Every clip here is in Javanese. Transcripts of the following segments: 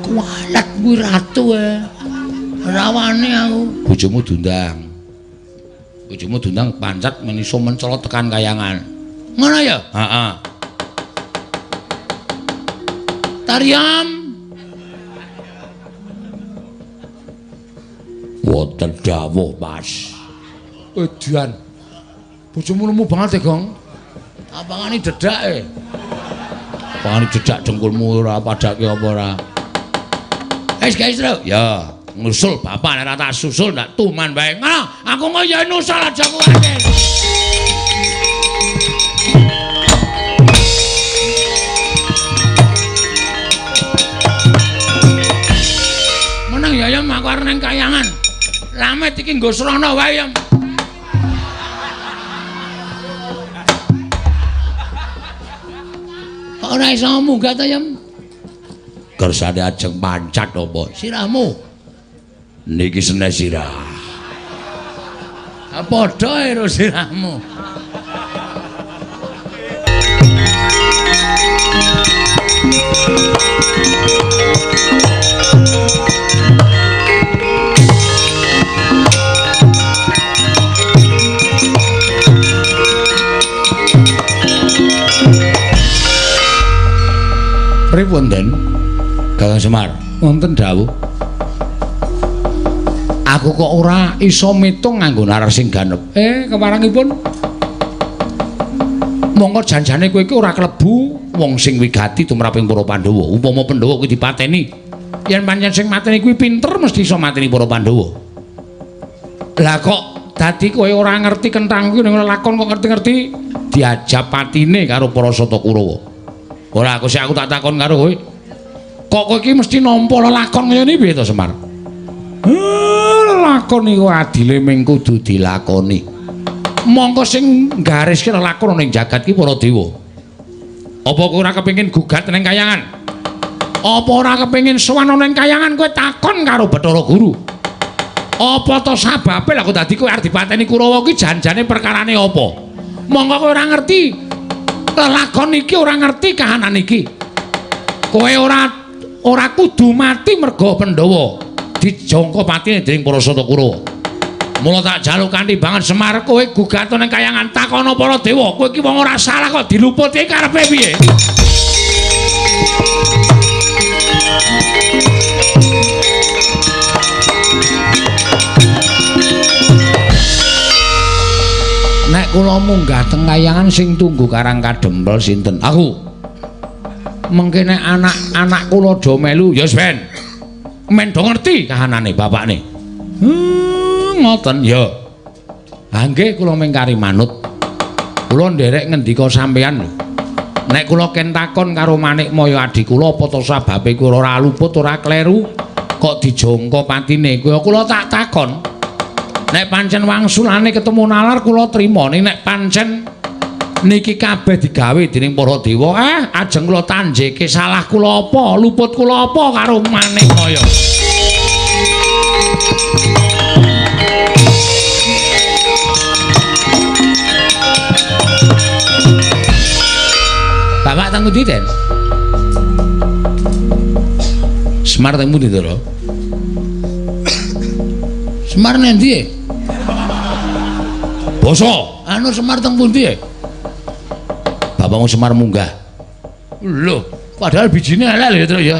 Walet kuwi ratu rawane aku. Bojomu dundang. Bojomu dundang pancat meniso mencolot tekan kayangan. Ngono ya? Heeh. Tariam. Wonten dawuh, Mas. Edian. Bojomu lemu banget ya, Gong. Apangane dedak Apangane dedak dengkulmu ora padake apa ora? Guys, Tru. Ya, ngusul bapak nek ora tak susul ndak tuman bae. Ngono, aku kok ya nusul aja kuwatir. Meneng ya Yam aku arep nang kayangan. Lamet iki nggo srana wae Yam. Kok ora iso munggah ta Yam? Kersane ajeng pancat apa? Sirahmu. Niki sene sirah. Padha karo sirahmu. Pripun den? Kakang Semar, wonten dawuh. Aku kok ora iso mitung nganggo nalar sing ganep. Keparangipun. Monggo janjane kowe iki ora klebu wong sing wigati tumraping para Pandhawa. Upama Pandhawa kuwi dipateni, yen pancen sing mateni kuwi pinter mesti iso mateni para Pandhawa. Lah kok dadi kowe ora ngerti kentang kuwi ning lakon kok ngerti-ngerti diajab patine karo para Sata Kurawa. Ora aku sik aku tak takon karo kowe. Kok kowe iki mesti nampa lakon kaya ngene piye to Semar? Lakon iku adile ming kudu dilakoni. Mongko sing gariske lakon ning jagat iki para dewa. Apa kowe ora kepengin gugat ning kayangan? Apa ora kepengin sowan ning kayangan kowe takon karo Bathara Guru? Apa to sababe lha kok dadi kowe arep dipateni Kurawa iki janjane perkarane apa? Mongko kowe ora ngerti lakon iki, ora ngerti kahanan iki. Kowe ora kudu mati merga Pandhawa dijangka patine dening para Sata Kurawa. Mula tak jaluk kanthi banget Semar kowe gugat ning kayangan takono para dewa. Kowe iki wong ora salah kok diluputi karepe piye? Nek kula munggah teng kayangan sing tunggu karang kadempel sinten? Aku. Mengkene anak-anak kula do melu ya ben. Men do ngerti kahanane bapakne. Ngoten ya. Ha nggih kula mingkari manut. Kula nderek ngendika sampeyan lho. Nek kula ken takon karo Manik Maya adik kula apa to sababe kula ora luput ora kleru kok dijangka patine kowe kula tak takon. Nek pancen wangsulane ketemu nalar kula trima nek pancen niki kabeh digawe dening para dewa ajeng kula tanjeke salah kula apa luput kula apa karo Manik Maya. Bapak teng pundi Den? Semar teng pundi to? Semar nang ndi? Basa, anu Semar teng pundi? Bapakmu Semar munggah. Lho, padahal bijine elek lho terus ya.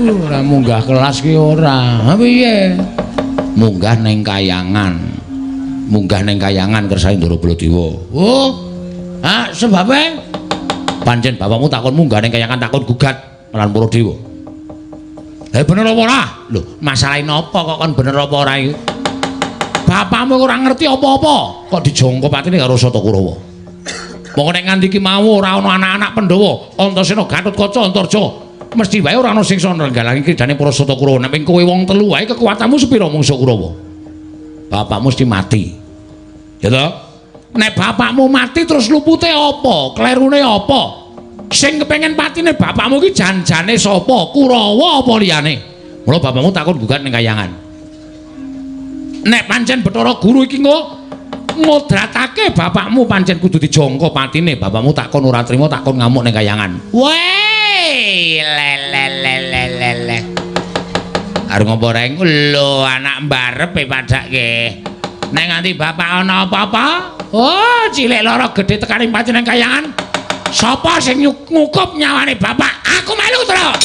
Ora munggah kelas ki ora. Ha piye? Munggah ning kayangan. Munggah ning kayangan kersane Ndara Baladewa. Oh. Sebabe pancen bapakmu takon munggah ning kayangan takon gugat lan para dewa. Bener apa ora? Lho, masalahe napa kok kon bener apa ora iki? Bapakmu ora ngerti apa-apa, kok dijangka patine karo Sata Kurawa. Monggo nek nganti iki mau ora ana anak-anak Pandhawa, Antasena, Gatotkaca, Antarja, mesti wae ora ana sing iso nrenggalake kridane para Sata Kurawa. Nek kowe wong telu wae kekuatanmu sepira mungsuh Kurawa? Bapakmu mesti mati. Ya toh? Nek bapakmu mati terus lupute apa? Klerune apa? Sing kepengin patine bapakmu iki janjane sapa? Kurawa apa liyane? Mula bapakmu takon gugat ning kayangan. Nek pancen Bathara Guru iki ngodratake bapakmu pancen kudu dijangka patine, bapakmu takon ora trima takon ngamuk ning kayangan. Weh, Arep ngopo reng? Lho, anak mbarep padake. Nek nganti bapak ana apa-apa? Oh, cilik loro gedhe tekani pati nang kayangan. Sapa sing ngukup nyawane bapak? Aku melu terus.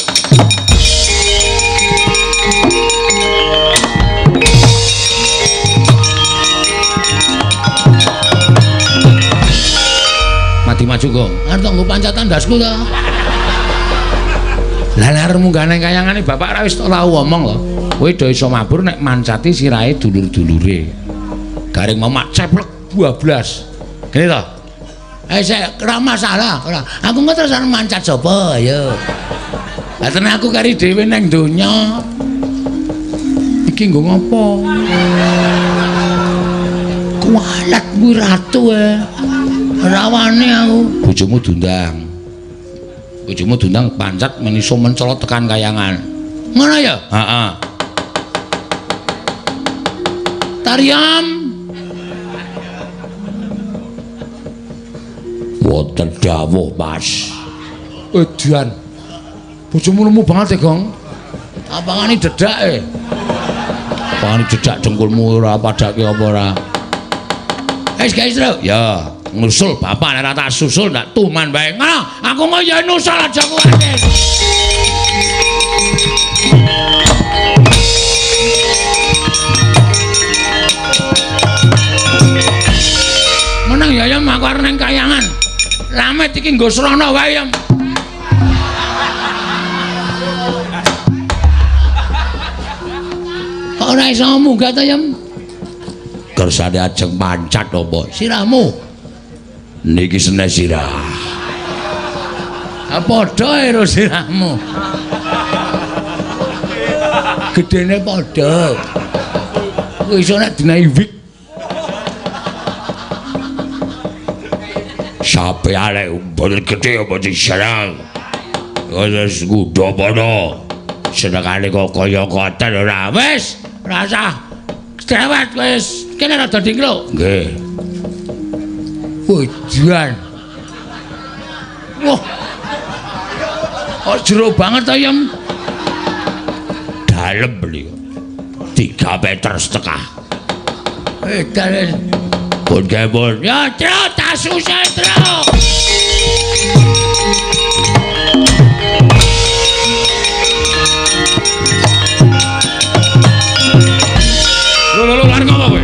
Mati maju kok. Arep nggo pancatan ndasku ta. Lah arep munggah nang kayangane bapak ra wis ora omong lho. Kowe do iso mabur nek mancati sirahe dulur-dulure. Garing mamak ceplek bablas. Gini to. Saya ora masalah, ora. Aku engko terus mancat sapa ya. Lah tenan aku kari dhewe nang donya. Iki nggo ngopo? Kualat kuwi ratu rawane aku. Bojomu dundang. Bojomu dundang pancat meniso mencolot tekan kayangan. Ngono ya? Heeh. Tariam. Wonten dawuh, Mas. Edian. Bojomu lemu banget ya, Gong. Apangane dedak Apangane dedak dengkulmu ora padake apa ora? Wis guys, Tru. Ya, ngusul bapak nek ora tak susul ndak tuman bae. Ngono, aku mau ya nusul aja kuwatir. Menang ya ya aku arep nang kayangan. Lamet iki nggo srana wae ya. Ora iso munggah ta ya. Kersane ajeng mancat apa? Sirahmu. Niki senes sirah. Padha ero sirahmu. Gedene padha. Kowe iso nek dinahi wik. Sape arek umpul gede apa diserang. Wis kudu padha. Senengane kok kaya koten ora wis. Ora usah cerewet wis. Kene rada dingkluk. Nggih. Hujan. Wah. Kok jero banget ta, Yem? Dalem beli. 3 meter setengah. Dalem. Pun kebon. Ya, Tru, tak susah, Tru. Lho, lari ngapa kowe?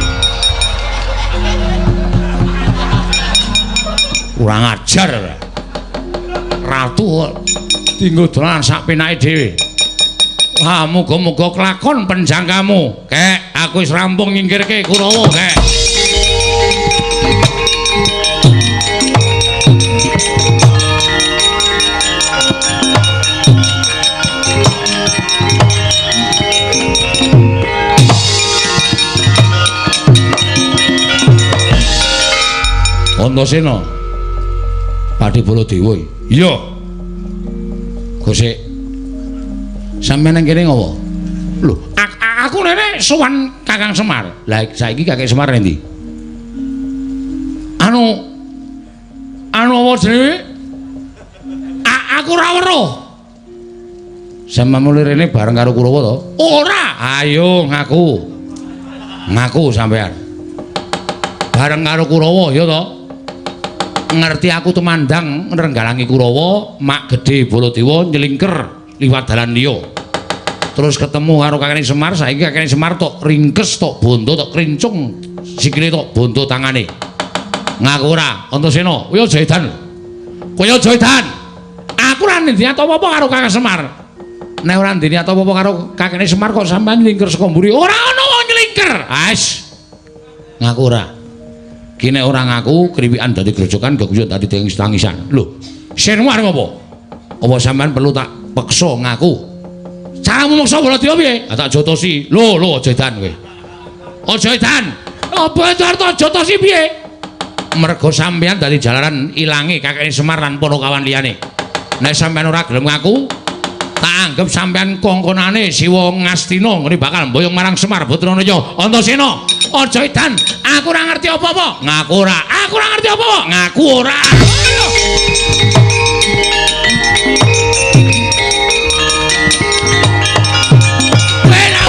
Kurang ajar. Ratu tinggo dolanan sak penake dhewe. Ah, muga-muga kelakon penjangkamu. Kek, aku wis rampung nyingkirke Kurawa, kek. Antasena Pati Baladewa. Iya. Gosek. Sampeyan nang kene ngopo? Lho, aku rene sowan Kakang Semar. Lah saiki Kakang Semar endi? Anu apa jenenge? Aku ora weruh. Sampeyan mulih rene bareng karo Kurawa to? Ora. Ayo ngaku. Ngaku sampeyan. Bareng karo Kurawa ya to? Ngerti aku tumandang nrenggalangi Kurawa, mak gedhe Baladewa nyelingker liwat dalan liya. Terus ketemu karo Kakang Semar, saiki Kakang Semar tok ringkes tok bondo tok krincung sikile tok bondo tangane. Ngaku ora, Antasena, kowe aja edan. Kowe aja edan. Aku ora ndeni apa-apa karo Kakang Semar. Nek ora ndeni apa-apa karo Kakang Semar kok sampean nyelingker saka mburi. Ora ana wong nyelingker. Ais. Ngaku ora. Kene ora ngaku kriwikan dadi grojokan geguyut dadi tangisan. Lho, senmu arep apa? Apa sampean perlu tak peksa ngaku? Caramu meksa Baladewa piye? Tak jotosi. Lho, aja edan kowe. Aja edan. Apa arep jotosi piye? Mergo sampean dadi jalaran ilange Kakang Semar lan Ponokawan liyane. Nek sampean ora gelem ngaku, tak anggap sampean kongkonane Siwa Ngastina ngene bakal mboyong marang Semar Batranaya. Antasena, aja edan. Aku ora ngerti apa-apa. Ngaku ora. Aku ora ngerti apa-apa. Ngaku ora. Kowe ora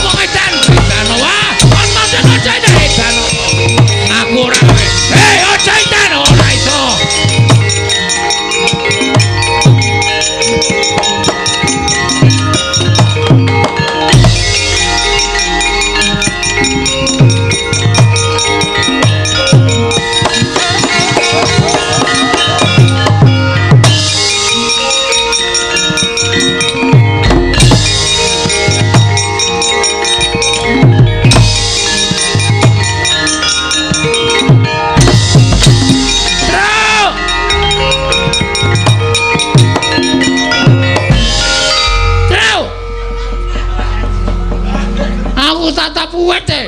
ora puwete.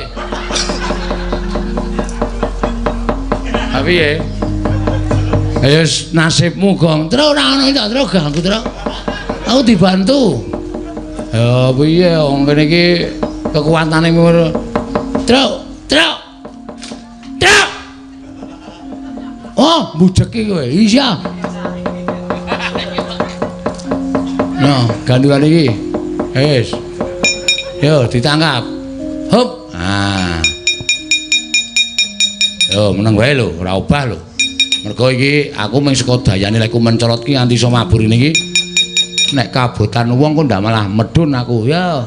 Ha piye? Ayo nasibmu, Gong. Terus ora ono to, terus ganggu terus. Aku dibantu. Ya piye wong kene iki kekuatane Truk. Oh, bujeki kowe. Iya. Nah, ganduan iki. Wis. Yo ditangkap. Hup. Ah. Yo meneng wae lho, ora obah lho. Mergo iki aku mung saka dayane lek ku mencolot ki nganti iso mabur iki. Nek kabotan wong kok ndak malah medun aku. Ya.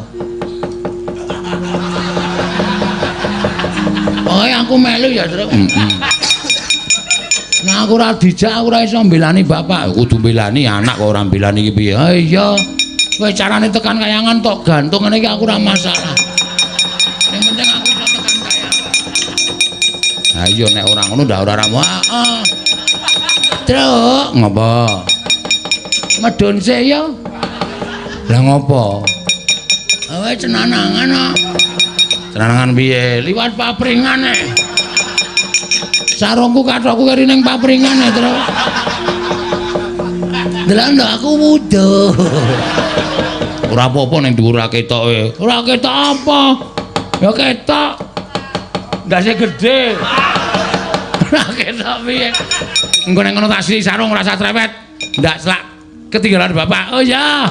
Oh, aku melu ya, Tru. Nah, aku ora dijak, aku ora iso mbelani bapak. Kudu mbelani anak kok ora mbelani iki piye. Ha iya. Kowe carane tekan kayangan tok gantung ngene iki aku ora masalah. Yang penting aku iso tekan kayangan. Ha iya nek ora ngono ndak ora ramu. Heeh. Truk, ngopo? Medun sik ya. Lah ngopo? Awe cenanangan kok. Cenanangan piye? Liwat papringan e. Sarungku kathokku keri ning papringan e, Tru. Delok aku wuduh. Ora apa-apa ning dhuwur ra ketoke. Ora ketok apa? Ya ketok. Ndase gedhe. Ora ketok piye? Engko nek ngono tak sili sarung ora usah trepet. Ndak selak ketinggalan bapak. Oh ya.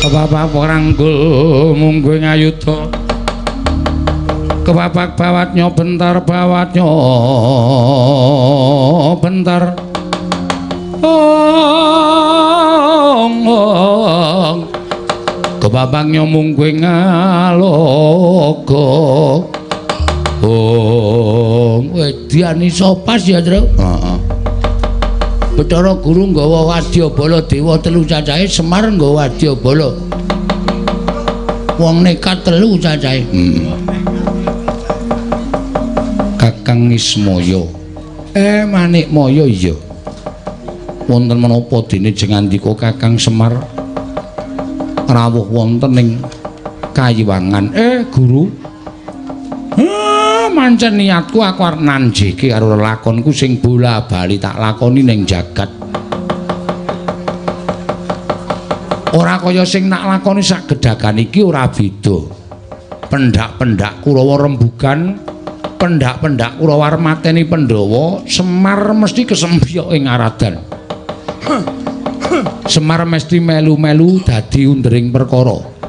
Kepapak ranggul mungguh ngayuda kepapak bawatnya bentar bawatnya bentar kepapaknya mungguh ngalogo Diani sopas ya, Tru? Heeh. Bathara Guru nggawa wadyabala dewa telu cacahe, Semar nggawa wadyabala wong nekat telu cacahe. Kakang Ismaya. Manikmaya iya. Wonten menapa dene jengandika Kakang Semar rawuh wonten ing Kayiwangan. Guru. Mancen niatku aku arep nanjeke karo lelakonku sing bola-bali tak lakoni ning jagat. Ora kaya sing nak lakoni sak gedhagan iki ora beda. Pendak-pendak Kurawa rembugan, pendak-pendak Kurawa mateni Pandhawa, Semar mesti kesempyok ing aradan. Semar mesti melu-melu dadi undering perkara.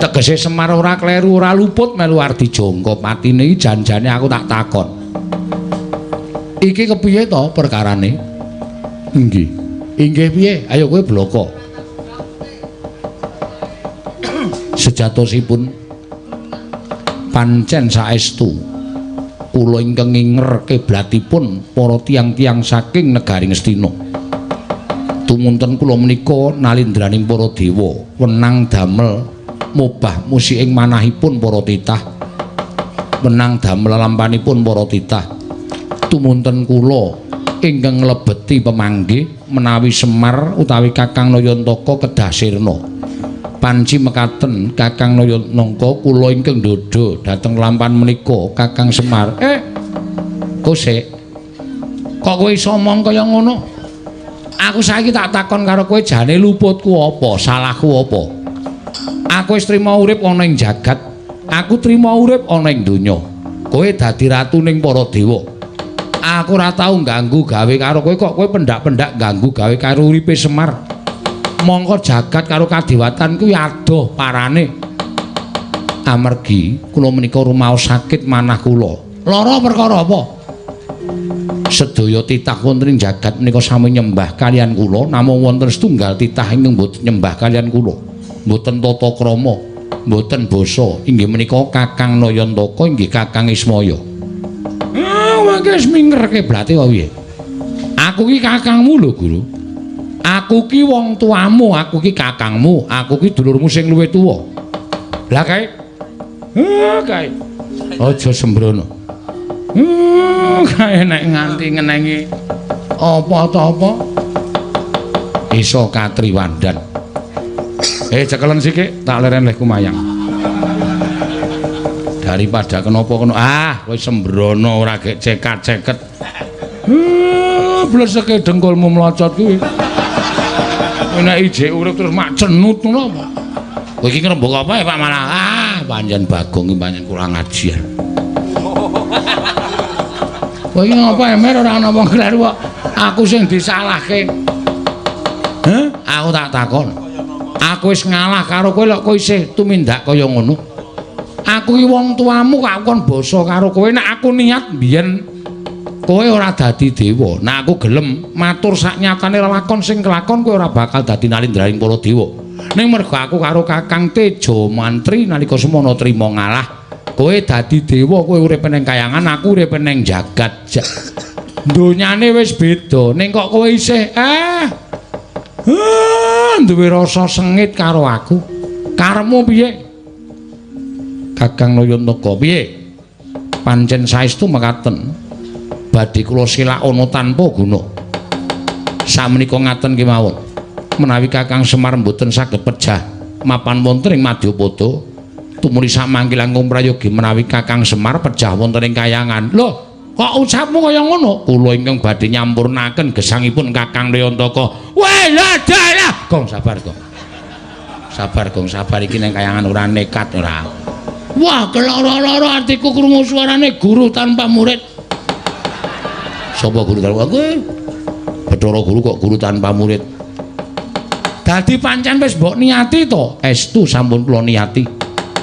Tegese Semar ora kleru ora luput melu arti jangka patine iki janjane aku tak takon. Iki kepiye to perkarane? Nggih. Inggih piye? Ayo kowe bloko. Sejatosipun pancen saestu kula ingkang nginger kiblatipun para tiang-tiang saking negari Ngastina. Tumunten kula menika nalindraning para dewa wenang damel mubah musiking manahipun para titah menang damel lampanipun para titah tumunten kula ingkang nglebeti pemanggih menawi Semar utawi Kakang Nayantaka kedah sirna. Panci mekaten Kakang Nayantaka kula ingkang ndodho dhateng lampan menika Kakang Semar. Kosek. Kok kowe iso omong kaya ngono? Aku saiki tak takon karo kowe jane luputku apa, salahku apa? Aku wis trima urip ana ing jagat. Aku trima urip ana ing donya. Kowe dadi ratu ning para dewa. Aku ora tau ganggu gawe karo kowe kok kowe pendak-pendak ganggu gawe karo uripe Semar. Mongko jagat karo kadewatan kuwi adoh parane. Amargi kula menika rumaos sakit manah kula. Lara perkara apa? Sedaya titah wonten ing jagat menika sami nyembah kalian kula, namung wonten setunggal titah ingkang boten nyembah kalian kula. Mboten tata krama, mboten basa, inggih menika Kakang Nayantaka inggih Kakang Ismaya. Wis mingerke blate kok piye? Aku ki kakangmu lho, Guru. Aku ki wong tuamu, aku ki kakangmu, aku ki dulurmu sing luwih tuwa. Lah kae. Kae. Aja sembrono. Kae nek nganti ngenengi apa ta apa? Iso katriwandan. Cekelen sikik tak leren leh kumayang. Daripada kenapa kono kowe sembrono ora gek cekat-ceket. Bleseke dengkulmu mlocot kuwi. Nek ijek urip terus mak cenut ngono apa? Kowe iki ngrembug apa ya Pak malah? Panjen Bagong iki panjen kurang ajar. Kowe iki ngapa emer ora ana wong kleru kok. Aku sing disalahke. Aku tak takon. Aku wis ngalah karo kowe lho kowe isih tumindak kaya ngono. Aku iki wong tuamu kok kon basa karo kowe nek aku niat biyen kowe ora dadi dewa. Nek aku gelem matur sak nyatane lakon sing kelakon kowe ora bakal dadi nalindraning para dewa. Ning mergo aku karo Kakang Tejo Mantri nalika semana trima ngalah, kowe dadi dewa, kowe urip ning kayangan, aku urip ning jagat. Donyane wis beda, ning kok kowe isih duwe rasa sengit karo aku. Karepmu piye? Kakang Nayantaka piye? Pancen saestu mekaten. Badhe kula silak ana tanpa guna. Samenika ngaten kemawon. Menawi Kakang Semar mboten saged pejah mapan wonten ing Madyapada, tumuli samangke langkung prayogi menawi Kakang Semar pejah wonten ing kayangan. Lho, kok ucapmu kaya ngono? Kula ingkang badhe nyampurnaken gesangipun Kakang Nayantaka. Weh, dalah. Gong sabar, Gong. Sabar, Gong, sabar iki ning kayangan ora nekat ora. Wah, keloro-loro atiku krungu suarane guru tanpa murid. Sapa guru tanpa murid? Bathara Guru kok guru tanpa murid. Dadi pancen wis mbok niati to? Estu sampun kula niati.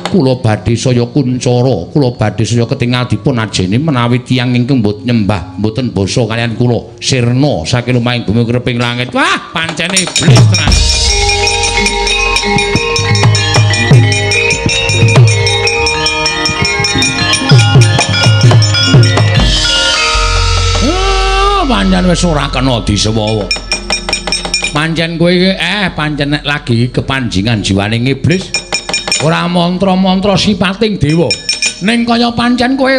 Kula badhe saya kuncara, kula badhe saya ketingal dipun ajeni menawi tiyang ingkang mboten nyembah, mboten basa kalian kula sirna saking lumahing bumi kreping langit. Wah, pancen iblis tenan. Pancen wis ora kena disewawa. Pancen kowe iki pancen nek lagi kepanjingan jiwaning iblis ora mantra-mantra sipating dewa. Ning kaya pancen kowe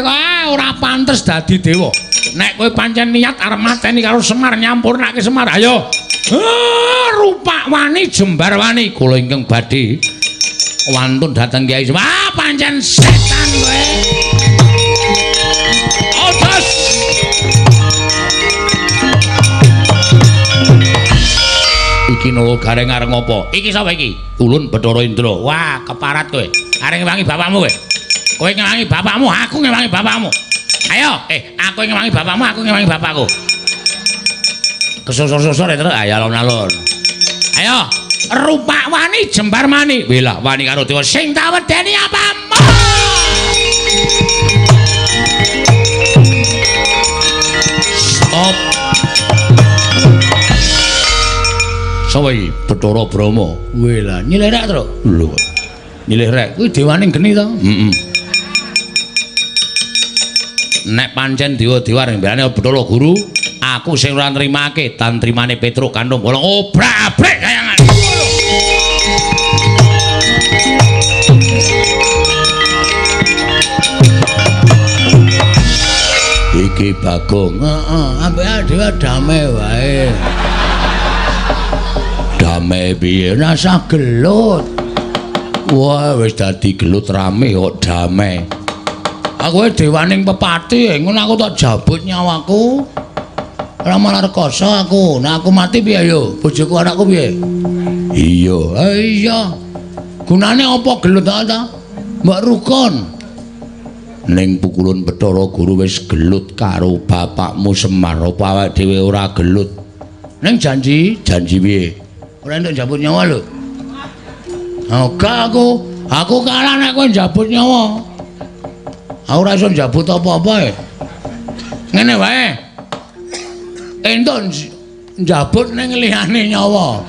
ora pantes dadi dewa. Nek kowe pancen niat arep mateni karo Semar nyampurnake Semar, ayo. Rupak wani jembar wani kula ingkang badhe wantun dhateng Kyai Semar. Pancen setan kowe. Odos. Iki no gareng areng apa? Iki sapa iki? Ulun Bathara Indra. Wah, keparat kowe. Areng ngewangi bapakmu kowe. Kowe ngewangi bapakmu, aku ngewangi bapakmu. Ayo, aku ngewangi bapakmu, aku ngewangi bapakku. Kesosor-sosor terus ayo alon-alon. Ayo, rupak wani jembar mani. Wela wani karo dewa sing tak wedeni apamu. Stop. Sapa iki? Bathara Brahma. Wela, nyilirek terus. Lho. Nyilirek kuwi dewaning geni to? Heeh. Nek pancen dewa-dewa ring mbelane Bathara Guru, aku sing ora nrimake tantrimane Petruk kandung bolong obrak-abrik kayangan. Iki Bagong. Heeh, ambek dhewe damai wae. Damai piye rasa gelut. Wah, wis dadi gelut rame kok damai. Aku dewaning pepati, ngono aku tak jabut nyawaku. Ora malah rekoso aku. Nek aku mati piye yo? Bojoku anakku piye? Iya, iya. Gunane apa gelut ta? Mbak Rukun. Ning pukulun Bathara Guru wis gelut karo bapakmu Semar, apa awake dhewe ora gelut? Ning janji piye? Ora entuk jabut nyawa lho. Oga aku kalah nek kowe jabut nyawa. Aku ora iso jabut apa-apa e. Ngene wae. Entuk njabut ning liyane nyawa.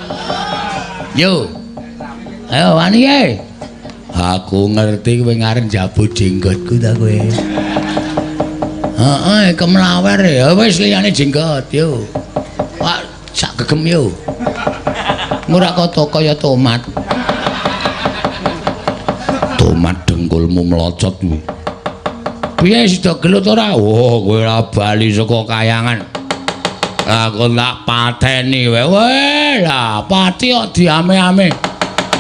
Yo. Ayo wani e. Aku ngerti kowe ngarep jabut jenggotku ta kowe. Heeh, kemlawer ya wis liyane jenggot yo. Wah, sak gegem yo. Ora kaya tomat. Tomat dengkulmu melocot kuwi. Piye sida gelut ora? Oh, kowe ora bali saka kayangan. Aku tak pateni wae. Weh, lah pati kok diame-ame.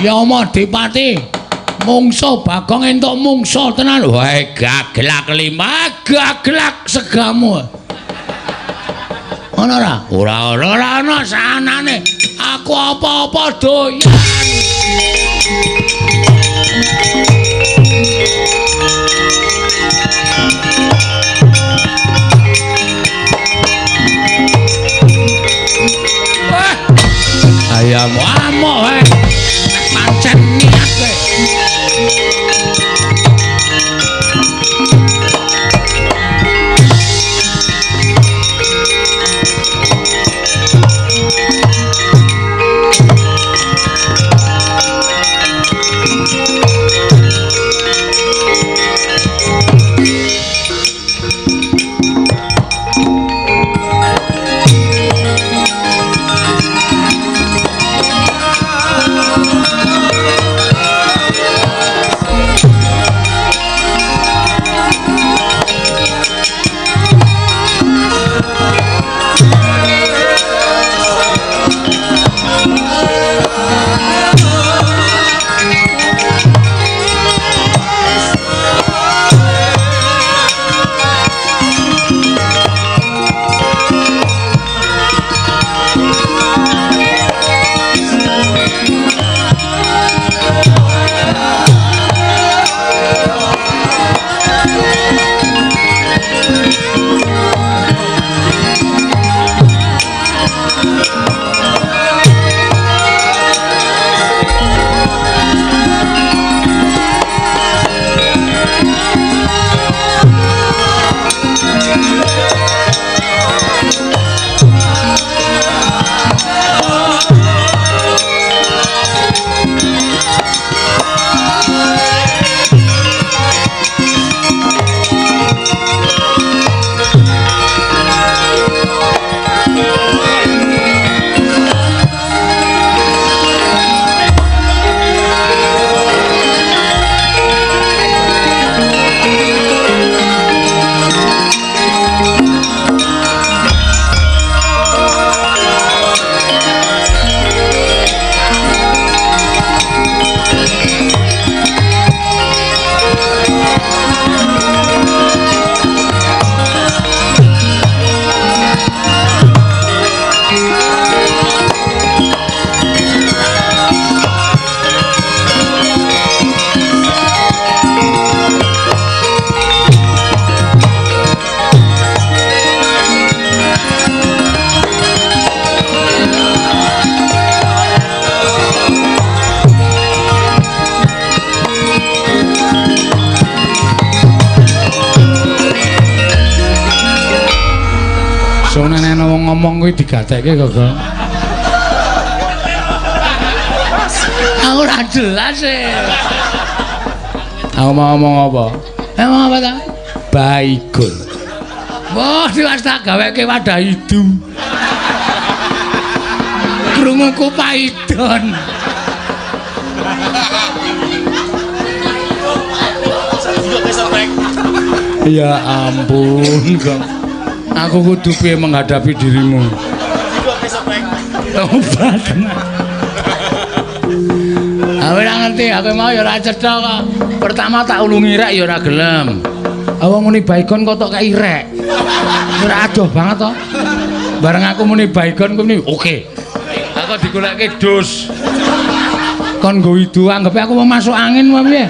Ya omah dipati. Mungso Bagong entuk mungso tenan. Wae gaglak lima, gaglak segamu. Ono ora? Ora ono sanane. Aku apa-apa doyan. Ayam amok wae. Pancen niat kowe. Ngomong kuwi digatekke kok. Aku ora jelas e. Aku mau ngomong apa? Ngomong apa ta? Baigun. Wah, diwas tak gaweke wadah idu. Krunguku paidon. Ya ampun, kok. Aku kudu piye menghadapi dirimu. Aku ora ngerti, aku mau ya ora cetha kok. Pertama tak ulungi rek ya ora gelem. Awang muni baygon kok tok kei rek. Ora adoh banget to. Bareng aku muni baygon ku muni oke. Aku digoleke dus. Kon nggo widu anggepe aku mau masuk angin wae piye.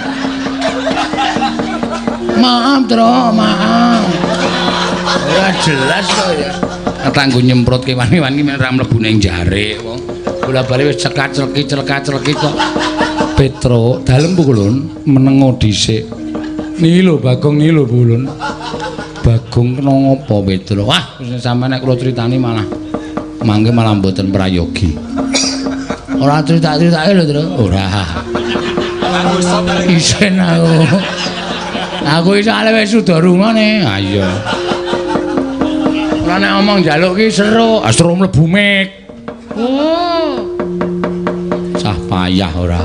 Maaf, Tro, maaf. Ora jelas kok ya. Ketanggo nyemprot kewan-kewan ki men ra mlebu ning jare wong. Bola-bali wis celka-celki kok. Petro, dalem Bu Kulun menengo dhisik. Niki lho Bagong niki lho Bu Kulun. Bagong kena ngopo Petro? Wah, sampeyan nek kula critani malah mangke malah mboten prayogi. Ora cerita-ceritake lho, Tru. Ora. Isen aku. Aku iki ale wis suda rungane. Ha iya. Ora nek omong njaluk ki seru, seru mlebu mik. Oh. Cah payah ora.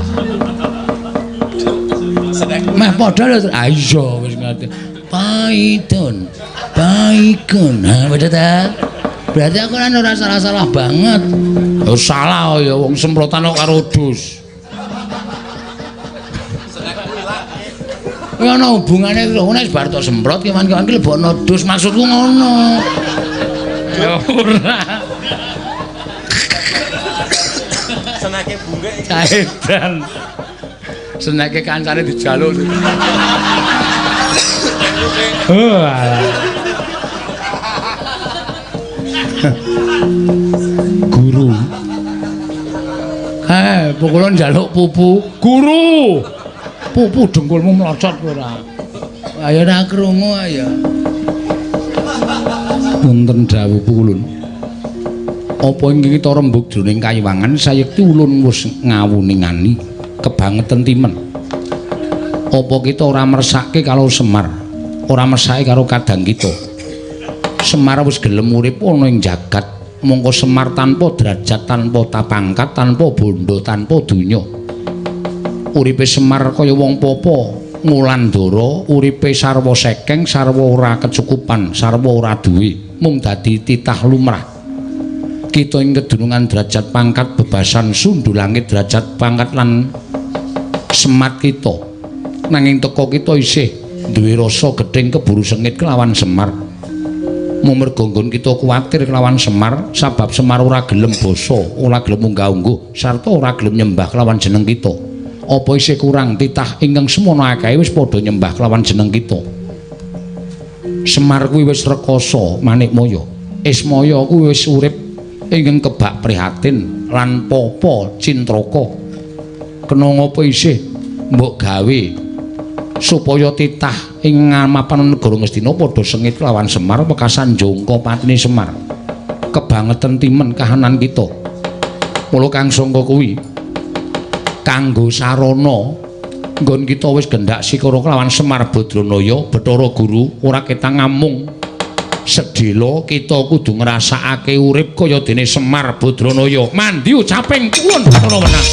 Meh padha lho. Ha iya wis ngerti. Python. Baikon. Ha bener ta? Berarti aku kan ora salah-salah banget. Oh salah ya wong semprotan kok karo dus. Ya ana hubungane lho nek bar tok semprot kewan-kewan ki lebokno dus maksudku ngono. Ya ora. Seneke bunge iki. Edan. Seneke kancane dijaluk. Oh alah. Guru. Pukulun njaluk pupu. Guru. Pupu dengkulmu mlocot ora. Ayo ora krungu ayo. Wonten dawuh Pukulun. Apa inggih kita rembug jroning kayiwangan sayekti ulun wis ngawuningani kebangetan timen. Apa kita ora mersake karo Semar, ora mersake karo kadang kita. Semar wis gelem urip ana ing jagat, mongko Semar tanpa derajat, tanpa tapangkat, tanpa bondo, tanpa donya. Uripe Semar kaya wong popo, ngulandara, uripe sarwa sekeng, sarwa ora kecukupan, sarwa ora duwe, mung dadi titah lumrah. Kita ing kedunungan derajat pangkat bebasan sundu langit derajat pangkat lan semat kita. Nanging teka kita isih duwe rasa gedeng keburu sengit kelawan Semar. Merga nggon kita kuwatir kelawan Semar sebab Semar ora gelem basa, ora gelem unggah-ungguh sarta ora gelem nyembah kelawan jeneng kita. Apa isih kurang titah ingkang semono akeh wis padha nyembah kelawan jeneng kita. Semar kuwi wis rekoso manikmaya. Ismaya kuwi wis urip ingkang kebak prihatin lan papa cintraka. Kena ngapa isih mbok gawe supaya titah ing mapan negara Ngastina padha sengit lawan Semar wekasan jangka patine Semar. Kebangetan timen kahanan kita. Mula kang sangka kuwi kanggo sarana nggon kita wis gendak sikara kelawan Semar Badranaya, Bathara Guru ora ketang ngamung sedhela kita kudu ngrasakake urip kaya dene Semar Badranaya. Mandi ucaping kulun Bathara Wenang.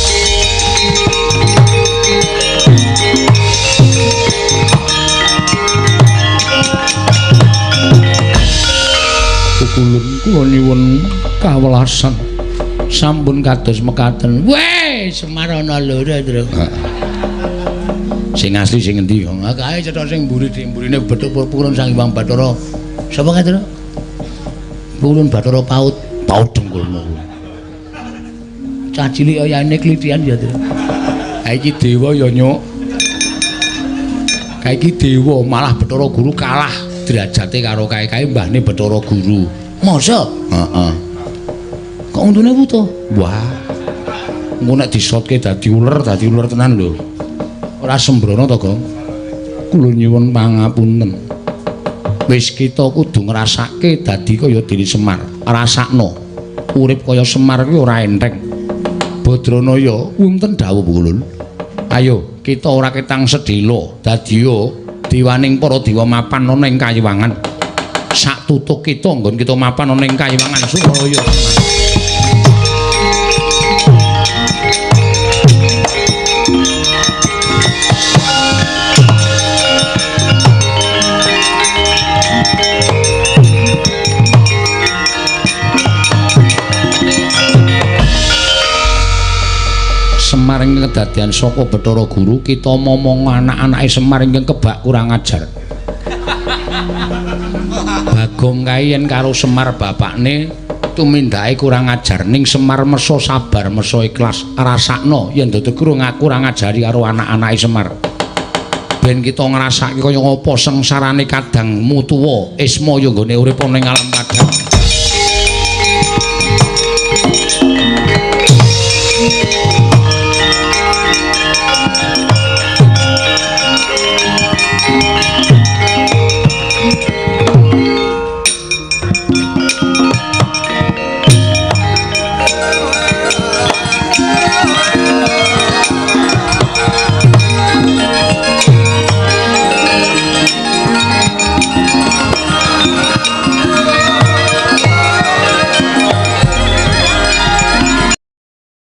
Kula nyuwun kawelasan sampun kados mekaten. Weh, Semar ana loro, Tru. Sing asli sing endi? Kae cetha sing mburi-mburine Bathara Sang Hyang Bathara. Sapa kae, Tru? Pukulun Bathara Paut dengkulmu. Cah cilik oyane klitian ya, Tru. Ha iki dewa ya, Nyuk. Kae iki dewa, malah Bathara Guru kalah derajate karo kae mbahne Bathara Guru. Masa? Heeh. Kok untune buta? Wah. Engko nek disotke dadi uler tenan lho. Ora sembrono to, Gong. Kula nyuwun pangapunten. Wis kita kudu ngrasake dadi kaya dene Semar. Rasakno. Urip kaya Semar kuwi ora enteng. Badranaya wonten dawuh Pukulun. Ayo, kita ora ketang sedhela dadiya diwaning para dewa mapan ana ing kayiwangan. Sak tutuk kita nggon kita mapan ana ing kayiwangan Suralaya. Semar ingkang kedadian saka Bathara Guru kita momong anak-anake Semar ingkang kebak kurang ajar. Bagong kae yen karo Semar bapakne tumindake kurang ajar ning Semar mersa sabar mersa ikhlas rasakno yen dadi guru kurang ngajari karo anak-anake Semar. Ben kita ngrasake kaya apa sengsarane kadang mutuwa isma ya nggone urip ning alam kadang.